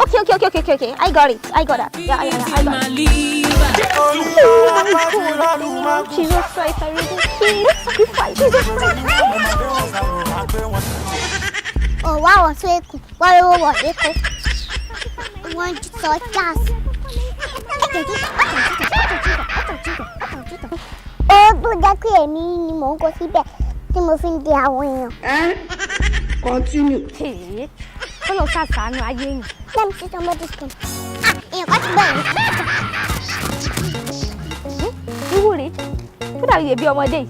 Okay. I got it. I got that. Yeah, I got it. Jesus Christ, I really sacrifice. Jesus Christ. Oh, wow, so cool. Wow, want to sort gas. Oh, tó jẹ́ pé èmi ni mò ń kó síbẹ̀ tí mo fi ń di àwọn èèyàn. Continue. Kó lọ ṣàṣàánú ayé yìí. Let me see somebody's come. Èèyàn kan ti bẹ̀rẹ̀. Ìwúre. Kó dàbí bèbí ọmọdé yìí.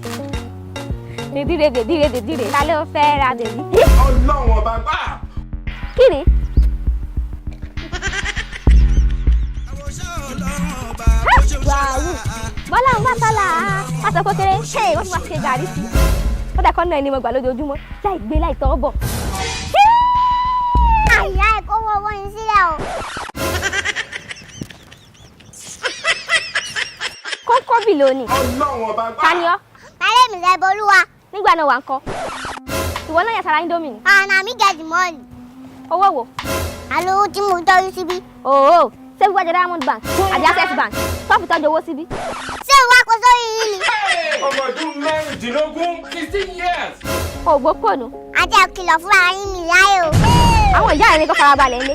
Dèdíre. Ta ló fẹ́ ra bèbí? Ọlọ́run ọba gbà. Kí ni? Wàhù. Bọ́lá ń bá sálà. Pásọ kékeré. Ṣé wọ́n fi wá ṣe gàrí sí? Ó dà kọ́ náà ẹni mo gbà lójoojúmọ́. Láì gbé láì tọ́ bọ̀. Àyà ẹ̀kọ́ wọ owó yín sílẹ̀ o. Kókó bì lónìí. Ọlọ́run ọba gbà. Ta ni ọ́? Tálẹ̀ mi lẹ́ bolúwa. Nígbà náà wà ń kọ́. Ìwọ náà yà sára Indomie ni. Àná mi gẹ̀dì mọ́ọ̀lì. Owó wo? Àlọ́ tí mo tọ́jú síbí. Ooo. Ṣé wíwájú Diamond Bank àbí Access Bank? Tọ́pù tọ́jú owó síbí. Ṣé ìwà kò sórí yìí ni? Ọmọ ọdún mẹ́rìndínlógún 16 years. Ògbó pònú. Àti àkìlọ̀ fúnra yín mi láyé o. Àwọn ìyá rẹ̀ ní kó farabalẹ̀ ńlé.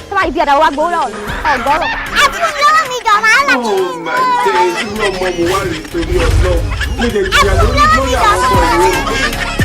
Tó bá ibi àdàwọ̀ wá gbowó lọ́wọ́ ọ̀gọ́rọ̀. Ẹ fún mi lọ́wọ́ mi jọ̀ máa ń lọ. Oh my days, inú ọmọ mo wà lè torí ọlọ́run. Mo lè jìyà lórí àwọn ọmọ ìwé.